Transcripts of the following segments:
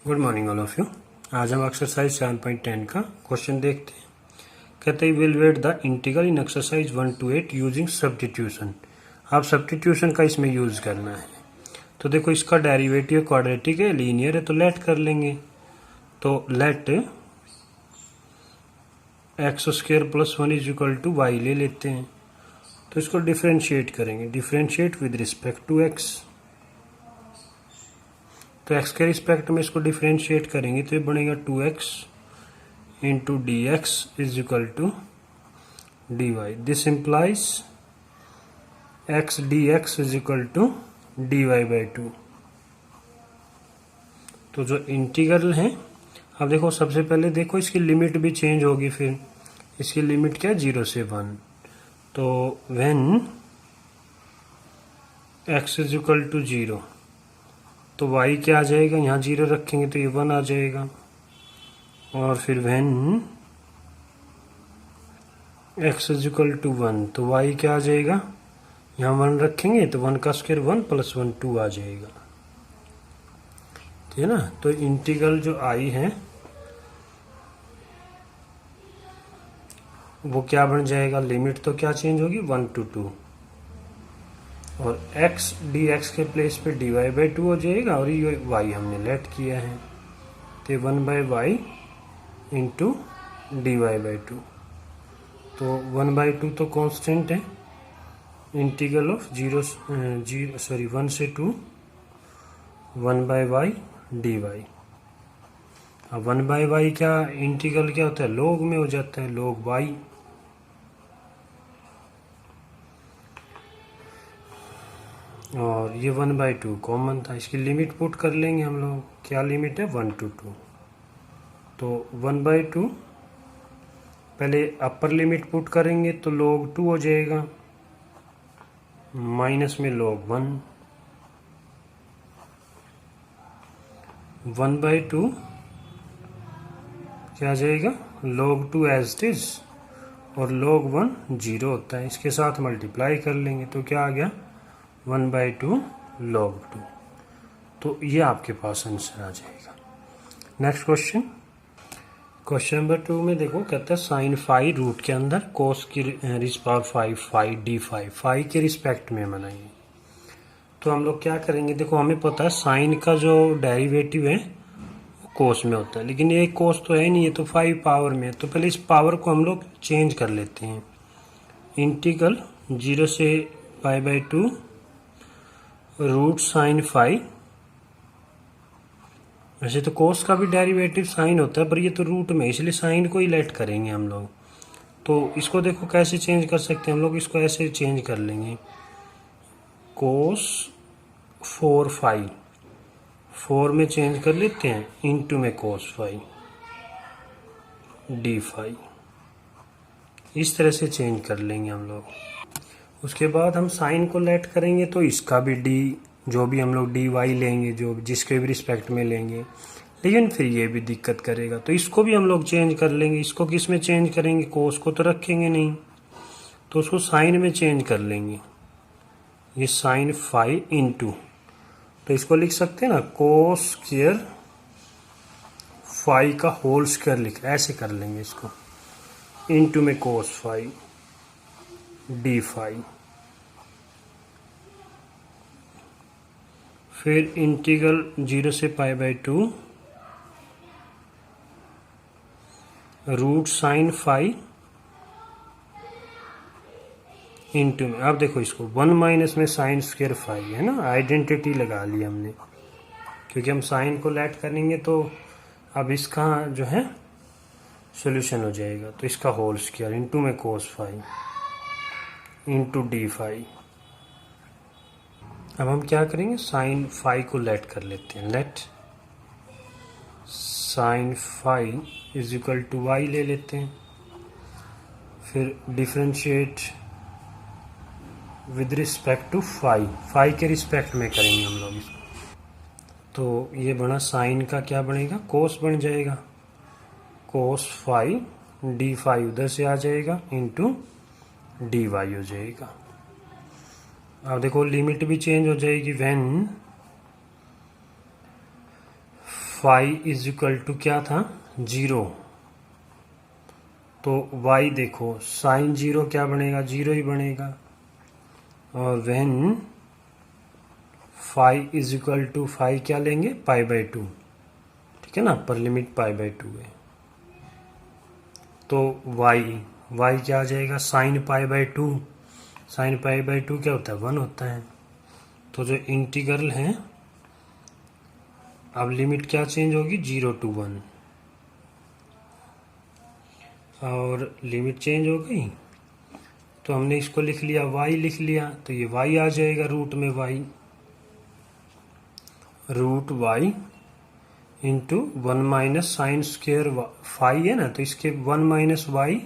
Good morning all of you. आज हम exercise 7.10 का क्वेश्चन देखते हैं। कहते हैं evaluate the integral in exercise 1 to 8 using substitution. आप सब्स्टिट्यूशन का इसमें यूज करना है। तो देखो इसका डेरिवेटिव क्वाड्रेटिक है, लीनियर है, तो लेट कर लेंगे। तो let x square plus 1 is equal to y ले लेते हैं। तो इसको डिफ्रेंशिएट करेंगे, differentiate with respect to x. तो x के रिस्पेक्ट में इसको डिफ्रेंशिएट करेंगे तो ये बनेगा 2x into d x is equal to d y. This implies x d x is equal to d y by 2। तो जो इंटीग्रल है, अब देखो सबसे पहले देखो इसकी लिमिट भी चेंज होगी। फिर इसकी लिमिट क्या है, 0 से 1। तो when x is equal to 0 तो y क्या आ जाएगा, यहाँ 0 रखेंगे तो ये 1 आ जाएगा। और फिर when x is equal to 1 तो y क्या आ जाएगा, यहाँ 1 रखेंगे तो 1 का स्क्वायर 1 प्लस 1 2 आ जाएगा। ठीक है ना। तो इंटीग्रल जो आई है वो क्या बन जाएगा, लिमिट तो क्या चेंज होगी 1 to 2 और x डी एक्स के प्लेस पे डी वाई बाई 2 हो जाएगा। और ये y हमने लेट किया है तो 1 by y into d y by 2। तो 1 बाई 2 तो कांस्टेंट है। इंटीग्रल ऑफ 1 से 2 1 बाई वाई डी वाई। अब 1 बाई वाई क्या इंटीग्रल क्या होता है, लॉग में हो जाता है, लॉग वाई। और ये 1 बाई 2 कॉमन था, इसकी लिमिट पुट कर लेंगे हम लोग। क्या लिमिट है, 1 to 2। तो 1 बाई 2 पहले अपर लिमिट पुट करेंगे तो log 2 हो जाएगा, माइनस में log 1। 1 बाई 2 क्या आ जाएगा, log 2 एज इट इज, और log 1 0 होता है। इसके साथ मल्टीप्लाई कर लेंगे तो क्या आ गया, 1 बाई 2 log 2। तो ये आपके पास आंसर आ जाएगा। नेक्स्ट क्वेश्चन, क्वेश्चन नंबर 2 में देखो कहता है साइन फाई रूट के अंदर कोस की raise power 5 phi d phi, phi के रिस्पेक्ट में बनाइए। तो हम लोग क्या करेंगे, देखो हमें पता है साइन का जो डेरिवेटिव है वो कोस में होता है, लेकिन ये कोस तो है नहीं, है तो 5 पावर में है। तो पहले इस पावर को हम लोग चेंज कर लेते हैं। इंटीग्रल 0 से pi by 2 root sine phi. वैसे तो कोस का भी डेरिवेटिव साइन होता है, पर ये तो रूट में, इसलिए साइन को ही लेट करेंगे हम लोग। तो इसको देखो कैसे चेंज कर सकते हैं हम लोग, इसको ऐसे चेंज कर लेंगे, कोस 4 फाई 4 में चेंज कर लेते हैं, इनटू में कोस फाई डी फाई। इस तरह से चेंज कर लेंगे हम लोग। उसके बाद हम साइन को लेट करेंगे तो इसका भी डी, जो भी हम लोग डी वाई लेंगे, जो जिसके भी रिस्पेक्ट में लेंगे, लेकिन फिर ये भी दिक्कत करेगा। तो इसको भी हम लोग चेंज कर लेंगे। इसको किस में चेंज करेंगे, कोस को तो रखेंगे नहीं, तो उसको साइन में चेंज कर लेंगे। ये साइन फाई इंटू, तो इसको लिख सकते हैं ना, कोस स्क्वायर फाई का होल स्क्वायर लिख, ऐसे कर लेंगे इसको, इंटू में कोस फाई डी फाई। फिर इंटीग्रल 0 से pi by 2 root sine phi into में, अब देखो इसको 1 माइनस में साइन स्क्वायर फाई है ना, आइडेंटिटी लगा ली हमने, क्योंकि हम साइन को लेट करेंगे तो अब इसका जो है सॉल्यूशन हो जाएगा। तो इसका होल स्क्वायर इंटू में cos phi into d phi. अब हम क्या करेंगे, साइन फाई को लेट कर लेते हैं। Let sine phi is equal to y ले लेते हैं। फिर differentiate with respect to phi, phi के रिस्पेक्ट में करेंगे हम लोग इसको। तो ये बना साइन का क्या बनेगा, कोस बन जाएगा, कोस फाई डी फाई उधर से आ जाएगा इंटू डी वाई हो जाएगा। अब देखो लिमिट भी चेंज हो जाएगी, when phi is equal to क्या था 0, तो y देखो साइन 0 क्या बनेगा 0 ही बनेगा, और when phi is equal to phi क्या लेंगे पाई बाई 2, ठीक है ना, अपर लिमिट पाई बाई 2 है, तो y क्या आ जाएगा sine pi by 2, sine pi by 2 क्या होता है 1 होता है। तो जो इंटीग्रल है अब लिमिट क्या चेंज होगी 0 to 1, और लिमिट चेंज हो गई तो हमने इसको लिख लिया y लिख लिया, तो ये y आ जाएगा रूट में root y into 1 minus sine square phi है ना, तो इसके 1 माइनस वाई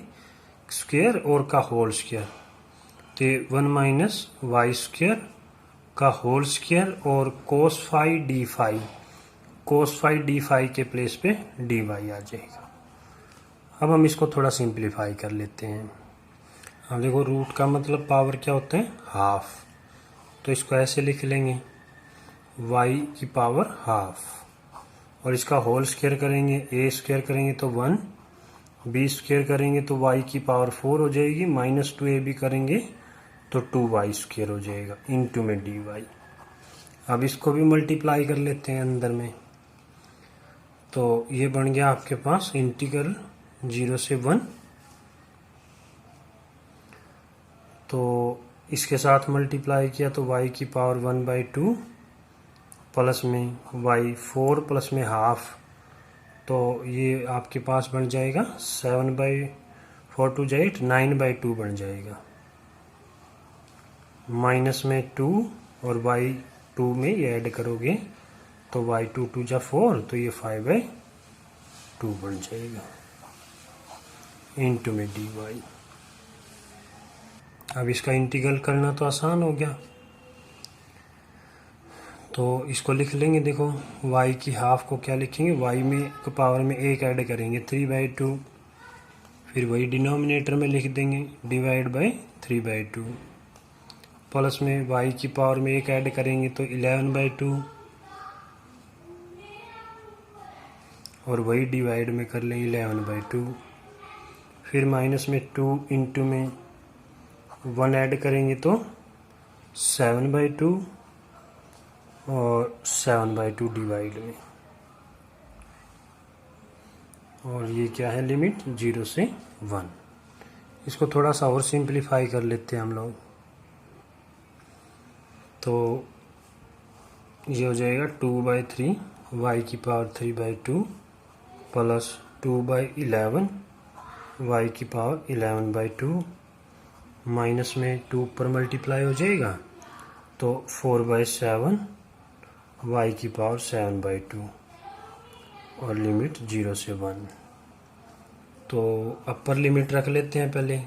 स्क्वेयर और का होल स्क्वेयर, तो 1 माइनस वाई स्क्वेयर का होल स्क्वेयर और कोस फाई डी फाई के प्लेस पे डी वाई आ जाएगा। अब हम इसको थोड़ा सिंप्लीफाई कर लेते हैं। अब देखो रूट का मतलब पावर क्या होता है हाफ, तो इसको ऐसे लिख लेंगे y की पावर हाफ, और इसका होल स्क्वायर करेंगे a स्क्वायर करेंगे तो 1, b स्क्वायर करेंगे तो y की पावर 4 हो जाएगी, माइनस 2ab करेंगे तो 2y स्क्वायर हो जाएगा इनटू में dy। अब इसको भी मल्टीप्लाई कर लेते हैं अंदर में, तो ये बन गया आपके पास इंटीग्रल 0 से 1, तो इसके साथ मल्टीप्लाई किया तो y की पावर 1/2 प्लस में y 4 प्लस में हाफ, तो ये आपके पास बन जाएगा 7/4 2 जा 8 9/2 बन जाएगा, माइनस में 2 और y 2 में ये ऐड करोगे तो y 2 2 जा 4, तो ये 5/2 बन जाएगा इनटू में dy। अब इसका इंटीग्रल करना तो आसान हो गया, तो इसको लिख लेंगे, देखो y की हाफ को क्या लिखेंगे y में पावर में 1 ऐड करेंगे 3/2, फिर वही डिनोमिनेटर में लिख देंगे डिवाइड बाई 3/2, प्लस में y की पावर में 1 ऐड करेंगे तो 11/2, और वही डिवाइड में कर लेंगे 11/2, फिर माइनस में 2 इंटू में 1 ऐड करेंगे तो 7/2, और 7/2 डिवाइड में, और ये क्या है लिमिट 0 से 1। इसको थोड़ा सा और सिंप्लीफाई कर लेते हैं हम लोग, तो ये हो जाएगा 2/3 y की पावर 3/2 प्लस 2/11 y की पावर 11/2, माइनस में 2 पर मल्टीप्लाई हो जाएगा तो 4/7 y की पावर 7/2, और लिमिट 0 से 1। तो अपर लिमिट रख लेते हैं पहले,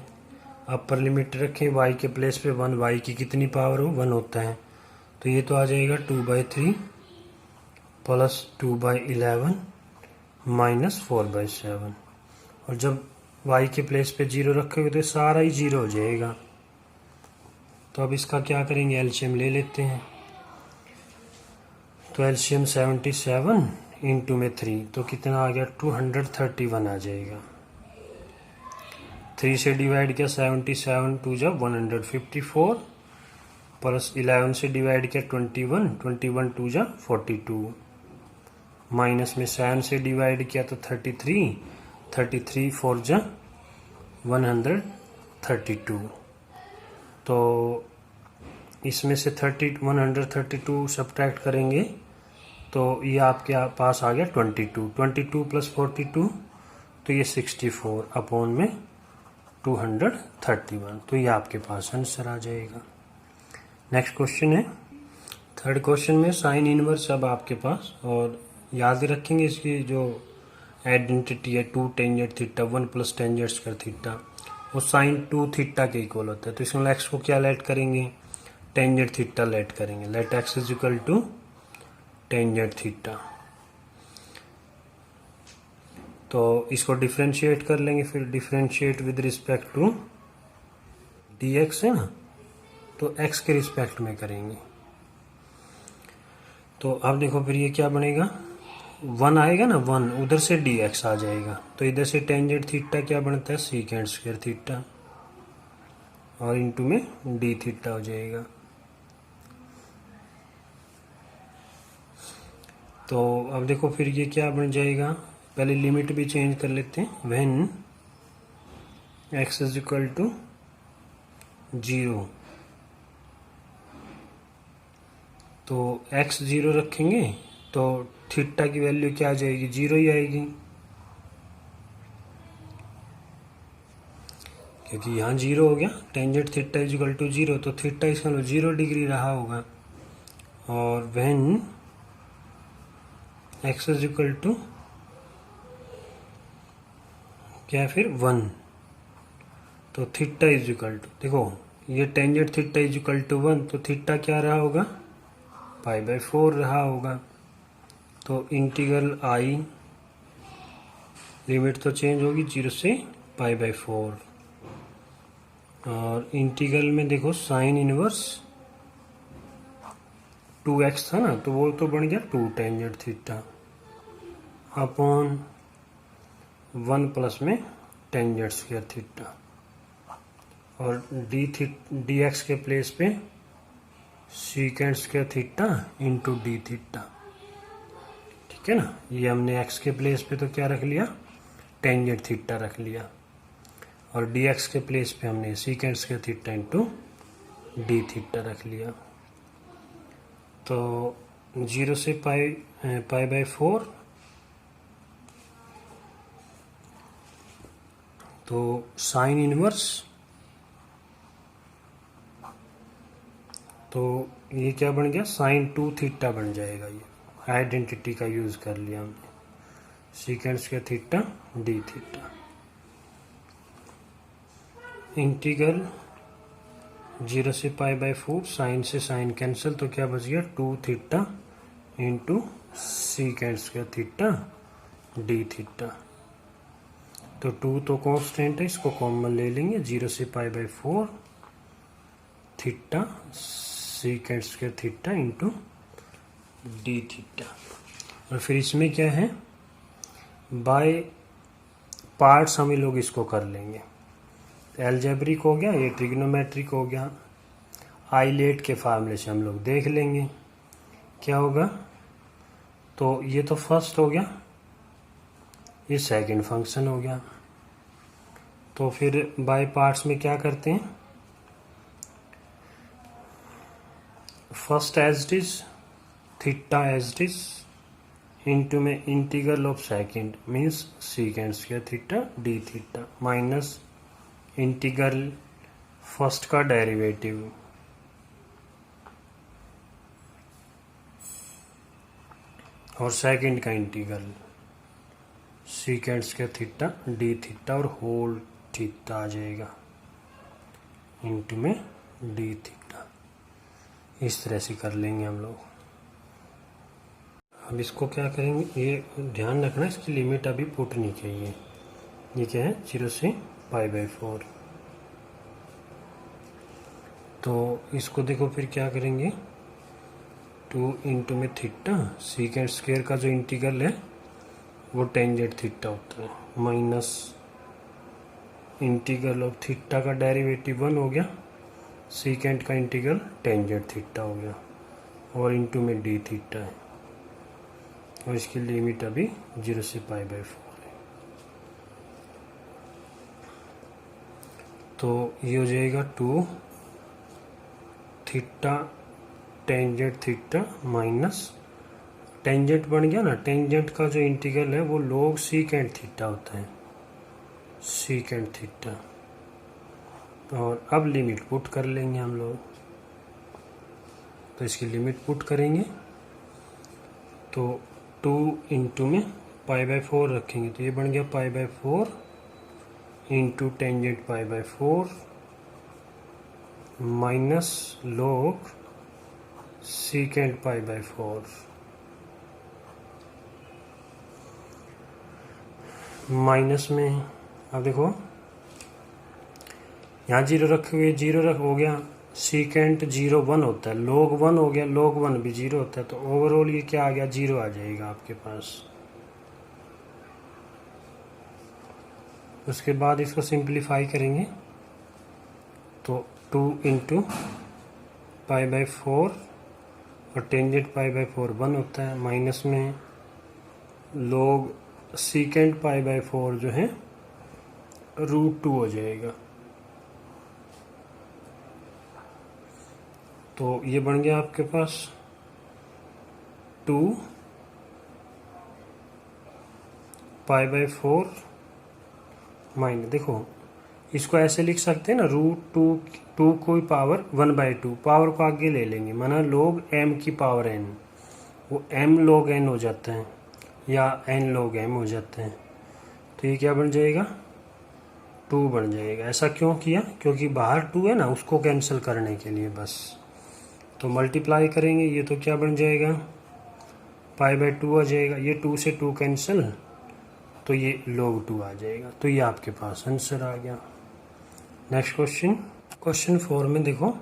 अपर लिमिट रखें y के प्लेस पे 1, y की कितनी पावर हो 1 होता है, तो ये तो आ जाएगा 2/3 प्लस 2/11 माइनस 4/7, और जब y के प्लेस पे 0 रखोगे तो सारा ही 0 हो जाएगा। तो अब इसका क्या करेंगे एलसीएम ले लेते हैं, तो एलसीएम 77 इंटू में 3, तो कितना आ गया 231 आ जाएगा। 3 से डिवाइड किया 77 2 जा 154, प्लस 11 से डिवाइड किया 21 2 जा 42, माइनस में 7 से डिवाइड किया तो 33 4 जा 132, तो इसमें से 132 सब्ट्रैक्ट करेंगे तो ये आपके पास आ गया 22 प्लस 42, तो ये 64 अपॉन में 231, तो ये आपके पास आंसर आ जाएगा। नेक्स्ट क्वेश्चन है, थर्ड क्वेश्चन में साइन इनवर्स अब आपके पास, और याद रखेंगे इसकी जो आइडेंटिटी है 2 tangent theta 1 plus tangent square theta, वो साइन 2 थीटा के इक्वल होता है, तो इसमें एक्स को क्या लेट करेंगे टेंजेंट थीटा लेट करेंगे, let x is equal to tangent theta, तो इसको डिफरेंशिएट कर लेंगे, फिर differentiate with respect to dx है ना, तो x के रिस्पेक्ट में करेंगे, तो अब देखो फिर ये क्या बनेगा, वन आएगा ना, वन उधर से डी एक्स आ जाएगा, तो इधर से टेंजेंट थीटा क्या बनता है, सीकेंट स्क्वायर थीटा, और इनटू में डी थीटा हो जाएगा। तो अब देखो फिर ये क्या बन जाएगा, पहले लिमिट भी चेंज कर लेते हैं। When x is equal to 0, तो x 0 रखेंगे तो थीटा की वैल्यू क्या आ जाएगी, 0 ही आएगी, क्योंकि यहाँ 0 हो गया, tangent theta is equal to 0, तो थीटा इसका 0 डिग्री रहा होगा। और when x is equal to क्या है फिर 1, तो थीटा इज इक्वल टू, देखो ये tangent theta is equal to 1, तो थीटा क्या रहा होगा, π/4 रहा होगा। तो इंटीग्रल आई, लिमिट तो चेंज होगी 0 से π/4, और इंटीग्रल में देखो साइन इनवर्स 2x था ना, तो वो तो बन गया 2 टेंजेंट थीटा अपॉन 1 प्लस में टेंजेंट स्क्वायर थीटा, और डी एक्स के प्लेस पे secant square theta into d theta, ठीक है ना। ये हमने एक्स के प्लेस पे तो क्या रख लिया, टेंजेंट थीटा रख लिया, और डी एक्स के प्लेस पे हमने secant square theta into d theta रख लिया। तो 0 से π/4, तो साइन इनवर्स, तो ये क्या बन गया, साइन 2 थीटा बन जाएगा। ये आइडेंटिटी का यूज कर लिया हमने, secant square theta d theta. Integral 0 से π/4, साइन से साइन कैंसिल, तो क्या बच गया 2 theta into secant square theta d theta. तो 2 तो कांस्टेंट है, इसको कॉमन ले लेंगे, 0 से π/4 theta secant square theta into d theta. और फिर इसमें क्या है, बाय पार्ट्स हम लोग इसको कर लेंगे। एल्जेब्रिक हो गया, ये ट्रिग्नोमेट्रिक हो गया, आइलेट के फार्मूले से हम लोग देख लेंगे क्या होगा। तो ये तो फर्स्ट हो गया, ये सेकंड फंक्शन हो गया। तो फिर बाय पार्ट्स में क्या करते हैं, first as it is, theta as it is, into में integral of second means secant square theta d theta, minus integral first का डेरिवेटिव और सेकंड का integral secant square theta d theta और whole theta आ जाएगा into में D theta. इस तरह से कर लेंगे हम लोग। अब इसको क्या करेंगे, ये ध्यान रखना इसकी लिमिट अभी पुट नहीं चाहिए। ये क्या है, 0 से π/4। तो इसको देखो फिर क्या करेंगे, 2 इंटू में थीटा, सीकेंट स्क्वायर का जो इंटीग्रल है वो टेंजेंट थीटा होता है, माइनस इंटीग्रल ऑफ थीटा का डेरिवेटिव 1 हो गया, सीकेंट का इंटीग्रल टेंजेंट थीटा हो गया, और इंटू में डी थीटा है, और इसकी लिमिट अभी 0 से π/4 है। तो ये हो जाएगा 2 theta tangent theta minus tangent बन गया ना, टेंजेंट का जो इंटीग्रल है वो log सीकेंट थीटा होता है, सीकेंट थीटा। और अब लिमिट पुट कर लेंगे हम लोग। तो इसकी लिमिट पुट करेंगे तो 2 इंटू में π/4 रखेंगे, तो ये बन गया π/4 into tangent π/4 minus log secant π/4 minus में। अब देखो यहाँ 0 रखे हुए, 0 हो गया, सीकेंट 0 1 होता है, log 1 हो गया, log 1 भी 0 होता है, तो ओवरऑल ये क्या आ गया, 0 आ जाएगा आपके पास। उसके बाद इसको सिंप्लीफाई करेंगे तो 2 इंटू पाई बाई 4 और टेंजेंट पाई बाई 4 1 होता है, माइनस में log सीकेंड पाई बाई 4 जो है √2 हो जाएगा। तो ये बन गया आपके पास 2 पाई बाई 4 माइनस, देखो इसको ऐसे लिख सकते हैं ना, √2 कोई पावर 1/2, पावर को आगे ले लेंगे, माना log m की पावर n, वो m log n हो जाता है या n log m हो जाता है। तो ये क्या बन जाएगा 2 बन जाएगा। ऐसा क्यों किया, क्योंकि बाहर 2 है ना, उसको कैंसिल करने के लिए बस। तो मल्टीप्लाई करेंगे, ये तो क्या बन जाएगा पाई बाई 2 आ जाएगा, ये 2 से 2 कैंसिल, तो ये log 2 आ जाएगा। तो ये आपके पास आंसर आ गया। नेक्स्ट क्वेश्चन 4 में देखो,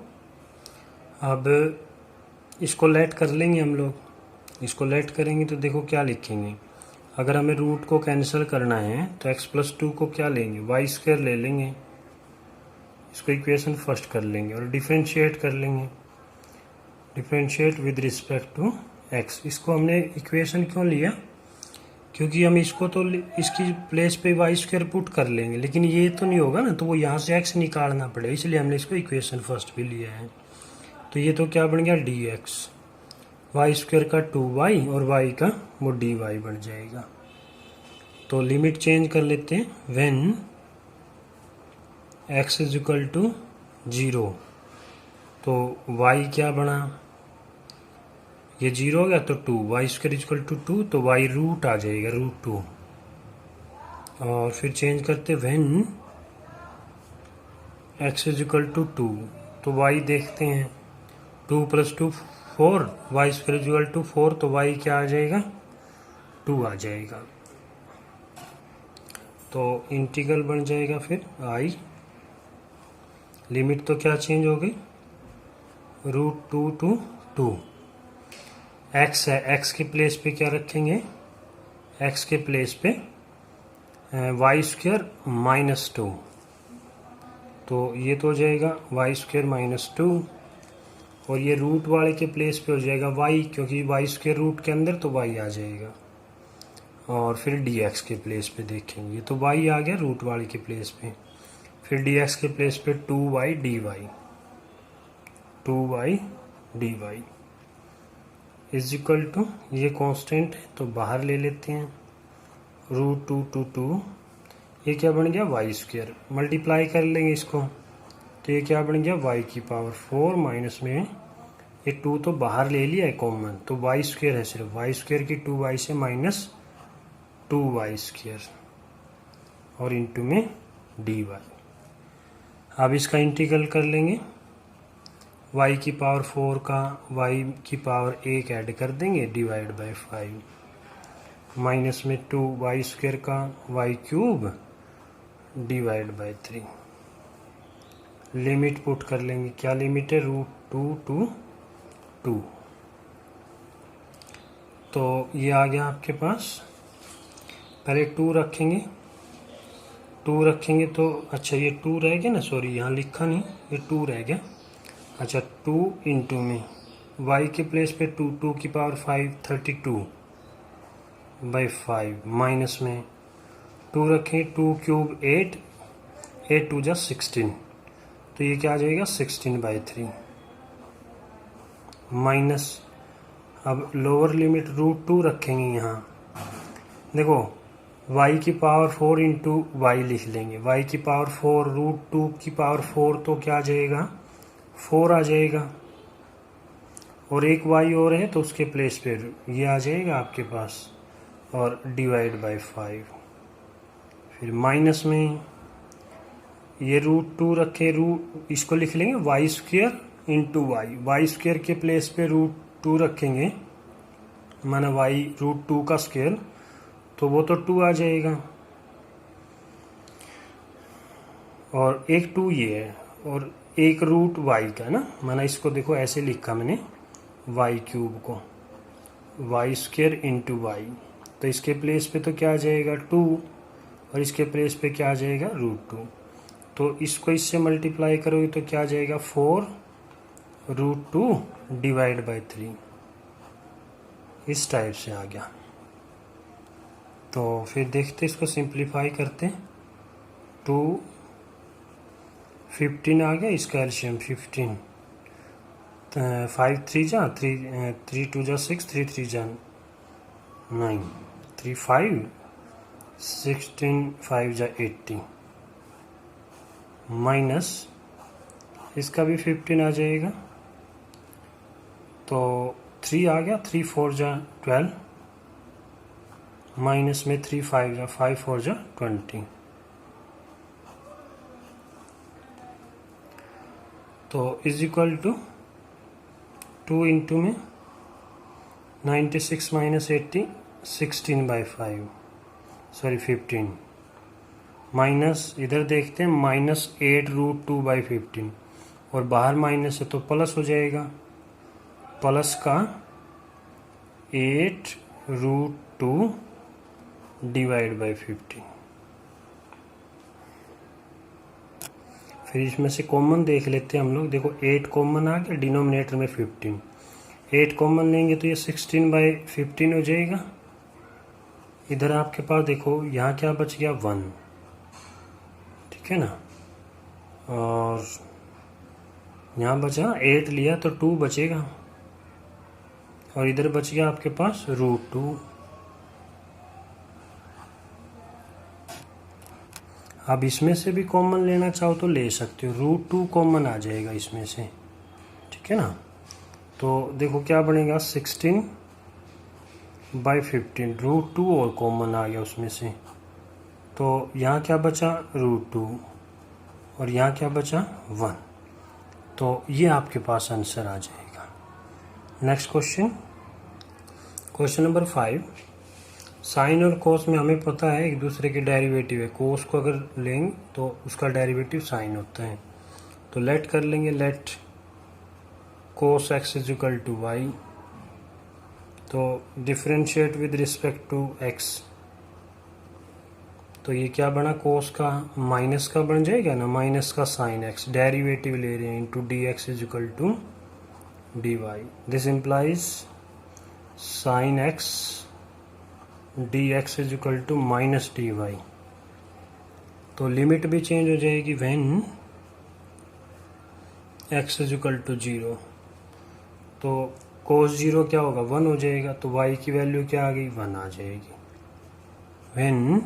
अब इसको लेट कर लेंगे हम लोग, इसको लेट करेंगे तो देखो क्या लिखेंगे। अगर हमें रूट को कैंसिल करना है तो x+2 को क्या लेंगे, y² ले लेंगे, इसको इक्वेशन फर्स्ट कर लेंगे और डिफरेंशिएट कर लेंगे, differentiate with respect to x। इसको हमने इक्वेशन क्यों लिया, क्योंकि हम इसको तो इसकी प्लेस पे y² पुट कर लेंगे, लेकिन ये तो नहीं होगा ना, तो वो यहाँ से x निकालना पड़ेगा, इसलिए हमने इसको इक्वेशन फर्स्ट भी लिया है। तो ये तो क्या बन गया dx, y² का 2y और y का वो dy बन जाएगा। तो लिमिट चेंज कर लेते हैं, व्हेन x = 0, तो y क्या बना, ये 0 हो गया तो 2, y² = 2, तो y रूट आ जाएगा √2। और फिर चेंज करते व्हेन x = 2, तो y देखते हैं 2 + 2 4, y² = 4, तो y क्या आ जाएगा 2 आ जाएगा। तो इंटीग्रल बन जाएगा फिर i, लिमिट तो क्या चेंज हो गई √2 to 2, x है, x के प्लेस पे क्या रखेंगे, x के प्लेस पे y² - 2, तो ये तो हो जाएगा y² - 2, और ये रूट वाले के प्लेस पे हो जाएगा y, क्योंकि y² रूट के अंदर तो y आ जाएगा। और फिर dx के प्लेस पे देखेंगे, ये तो y आ गया रूट वाले के प्लेस पे, फिर dx के प्लेस पे 2y dy, 2y dy = ये कांस्टेंट है तो बाहर ले लेते हैं, √2 to 2, ये क्या बन गया y², मल्टीप्लाई कर लेंगे इसको, तो ये क्या बन गया y⁴ माइनस में ये 2 तो बाहर ले लिया है कॉमन, तो y² है सिर्फ, y² की 2y से माइनस 2y² और इंटू में dy। अब इसका इंटीग्रल कर लेंगे, y⁴ का y⁴ ऐड कर देंगे /5, माइनस में 2y² का y³ /3। लिमिट पुट कर लेंगे, क्या लिमिट है √2 to 2, तो ये आ गया आपके पास। पहले 2 रखेंगे, 2 रखेंगे तो अच्छा ये 2 रह गया ना, सॉरी यहाँ लिखा नहीं, ये 2 रह गया। अच्छा 2 इंटू में y के प्लेस पे 2 की पावर 5 32/5, माइनस में 2 रखें, 2³ 8, 8 2 = 16, तो ये क्या आ जाएगा 16/3, माइनस, अब लोअर लिमिट √2 रखेंगे यहाँ, देखो y⁴ इंटू y लिख लेंगे, y⁴ √2 तो क्या आ जाएगा 4 आ जाएगा, और एक y और है तो उसके प्लेस पे ये आ जाएगा आपके पास, और /5, फिर माइनस में ये √2 रखे, इसको लिख लेंगे y² इंटू y² के प्लेस पे √2 रखेंगे, माना y √2 का स्क्वायर, तो वो तो 2 आ जाएगा, और एक 2 ये है, और एक √y का ना, माना इसको देखो ऐसे लिखा मैंने y³ को y² इंटू y, तो इसके प्लेस पे तो क्या आ जाएगा 2, और इसके प्लेस पे क्या आ जाएगा √2। तो इसको इससे मल्टीप्लाई करोगे तो क्या आ जाएगा 4√2 डिवाइड बाई 3। इस टाइप से आ गया। तो फिर देखते इसको सिंप्लीफाई करते। 2 15 आ गया, इसका एलसीएम 15, 5 3 जा 3 2 जा 6, 3 3 जा 9, 3 5 16, 5 जा 80 माइनस इसका भी 15 आ जाएगा। तो 3 आ गया, 3 4 जा 12 माइनस में 3 5 जा 5 4 जा 20। तो इज इक्वल टू 2 इंटू में 96 माइनस 80 16/5 सॉरी 15 माइनस इधर देखते हैं -8√2/15 और बाहर माइनस है तो प्लस हो जाएगा, प्लस का 8√2 डिवाइड बाई 15। फिर इसमें से कॉमन देख लेते हैं हम लोग। देखो 8 कॉमन आ गया, डिनोमिनेटर में 15, 8 कॉमन लेंगे तो ये 16/15 हो जाएगा। इधर आपके पास देखो यहाँ क्या बच गया 1, ठीक है ना, और यहाँ बचा 8 लिया तो 2 बचेगा और इधर बच गया आपके पास √2। अब इसमें से भी कॉमन लेना चाहो तो ले सकते हो, √2 कॉमन आ जाएगा इसमें से, ठीक है ना। तो देखो क्या बनेगा 16/15, √2 और कॉमन आ गया उसमें से, तो यहाँ क्या बचा √2 और यहाँ क्या बचा 1। तो ये आपके पास आंसर आ जाएगा। Next question, question number 5। Sine और कोस में हमें पता है एक दूसरे के डेरिवेटिव है। कोस को अगर लेंगे तो उसका डेरिवेटिव साइन होता है। तो लेट कर लेंगे, let cos x is equal to y. तो differentiate with respect to x, तो ये क्या बना कोस का माइनस का बन जाएगा ना, माइनस का साइन x, डेरिवेटिव ले रहे हैं into dx is equal to dy। This implies sine x dx is equal to minus dy। तो लिमिट भी चेंज हो जाएगी when x is equal to 0। तो cos 0 क्या होगा 1 हो जाएगा, तो y की वैल्यू क्या आ गई 1 आ जाएगी when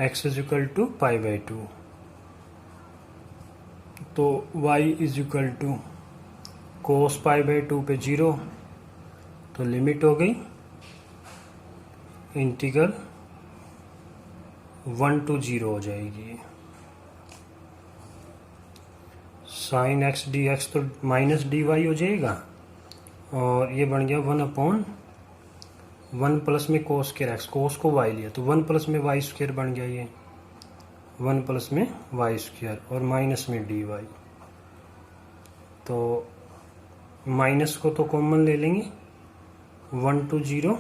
x is equal to π/2। तो y is equal to cos π/2 पे 0, तो लिमिट हो गई इंटीग्रल 1 to 0 हो जाएगी। साइन x dx तो माइनस dy हो जाएगा और ये बन गया 1/1 प्लस में cos स्क्वायर x, cos को y लिया तो 1 प्लस में y स्क्वायर बन गया, ये 1 प्लस में y स्क्वायर और माइनस में dy। तो माइनस को तो कॉमन ले लेंगे 1 to 0,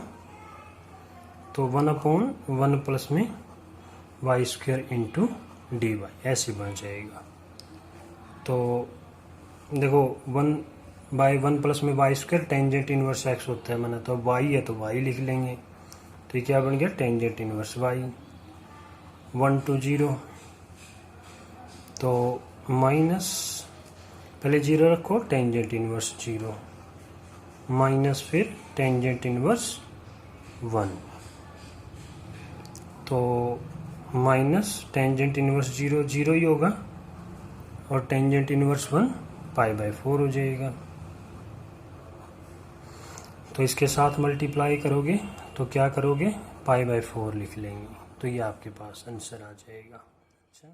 तो 1/1 प्लस में y स्क्वायर इंटू dy ऐसे बन जाएगा। तो देखो 1/1 प्लस में y square tangent inverse x होता है माना, तो y है तो y लिख लेंगे। तो ये क्या बन गया टेंजेंट इनवर्स y। 1 to 0, तो माइनस पहले 0 रखो, टेंजेंट इनवर्स 0 माइनस फिर टेंजेंट इनवर्स 1। तो माइनस टेंजेंट इनवर्स 0 0 ही होगा और टेंजेंट इनवर्स 1 π/4 हो जाएगा। तो इसके साथ मल्टीप्लाई करोगे तो क्या करोगे π/4 लिख लेंगे, तो ये आपके पास आंसर आ जाएगा। अच्छा।